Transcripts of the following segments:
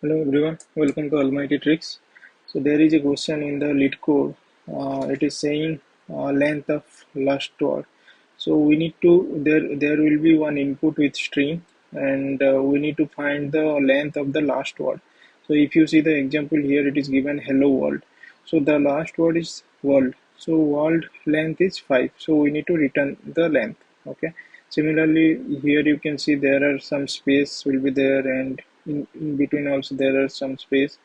Hello everyone, welcome to Almighty Tricks. So there is a question in the LeetCode. It is saying length of last word. So we need to there will be one input with string, and we need to find the length of the last word. So if you see the example here, it is given hello world. So the last word is world. So world length is 5. So we need to return the length. Okay. Similarly, here you can see there are some space will be there, and in between also there are some space,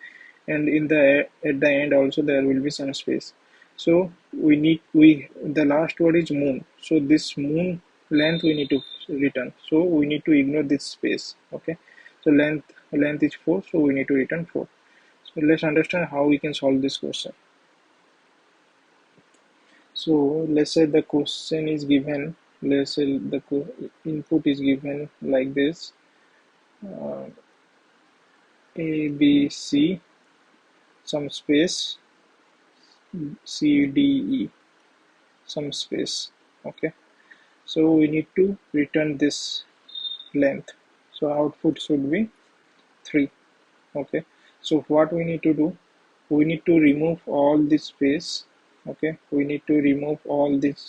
and in the at the end also there will be some space. So we the last word is moon. So this moon length we need to return. So we need to ignore this space. Okay. So length is 4. So we need to return 4. So let's understand how we can solve this question. So let's say the question is given. Let's say the input is given like this: uh, A B C, some space, C D E, some space. Okay. So we need to return this length. So output should be 3. Okay. So what we need to do? We need to remove all this space. Okay. We need to remove all this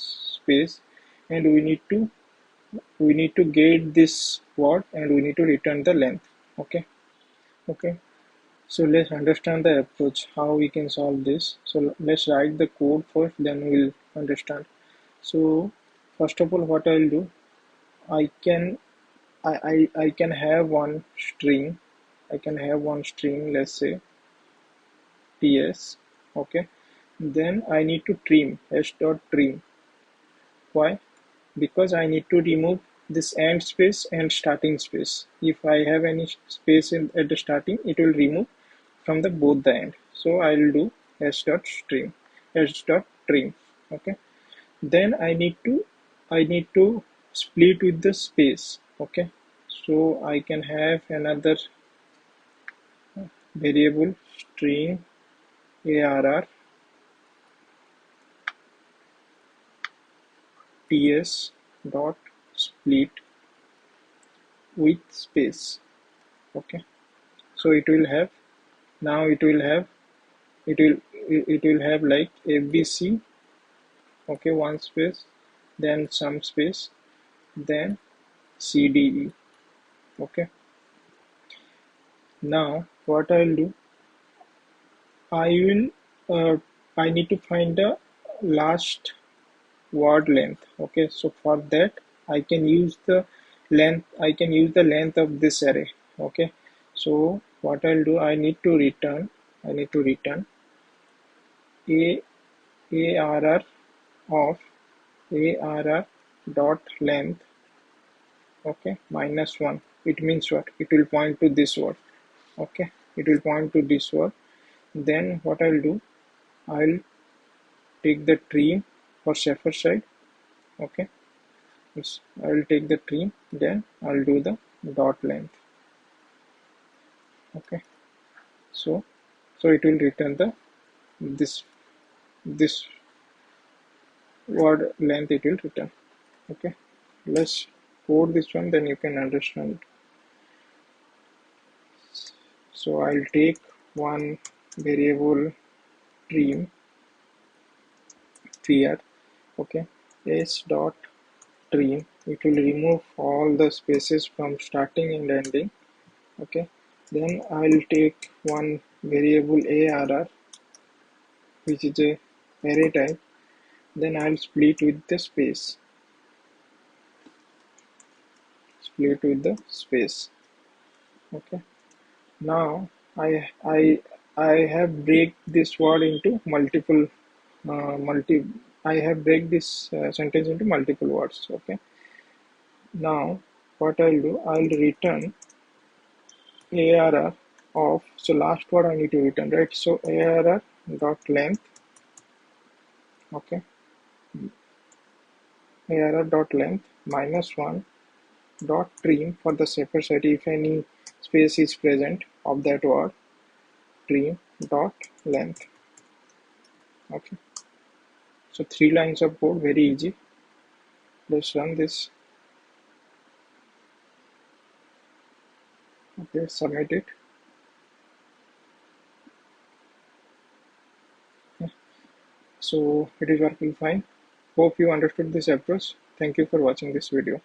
space, and we need to get this word, and we need to return the length. Okay. Okay. So let's understand the approach, how we can solve this. So let's write the code first, then we'll understand. So first of all, what I'll do, I can I can have one string. I can have one string, let's say ts. Okay. Then I need to trim s dot trim. Why? Because I need to remove this end space and starting space. If I have any space at the starting, it will remove from the both the end. So I'll do s dot string, s dot trim. Okay. Then I need to split with the space. Okay. So I can have another variable string arr ts dot split with space. Okay. So it will have like abc. Okay, one space, then some space, then cde. Okay. Now what I'll do, I will I need to find the last word length. Okay, so for that I can use the length of this array. Okay. So what I'll do, I need to return a arr of arr dot length. Okay, -1. It means what? It will point to this word. Okay, it will point to this word. Then what I'll do, I'll take the tree for safer side. Okay. Yes, I'll take the tree, then I'll do the dot length. Okay. So it will return the this word length, it will return. Okay. Let's code this one, then you can understand. So I'll take one variable trim here. Okay. S dot trim, it will remove all the spaces from starting and ending. Okay. Then I'll take one variable arr, which is a array type. Then I'll split with the space. Split with the space. Okay. Now I have break this word into multiple multi. I have break this sentence into multiple words. Okay. Now what I'll do, I'll return arr of, so last word I need to return, right? So arr dot length. Okay. Arr dot length -1 dot trim for the safer side, if any space is present of that word, trim dot length. Okay. So 3 lines of code, very easy. Let's run this. Okay, submit it. So it is working fine. Hope you understood this approach. Thank you for watching this video.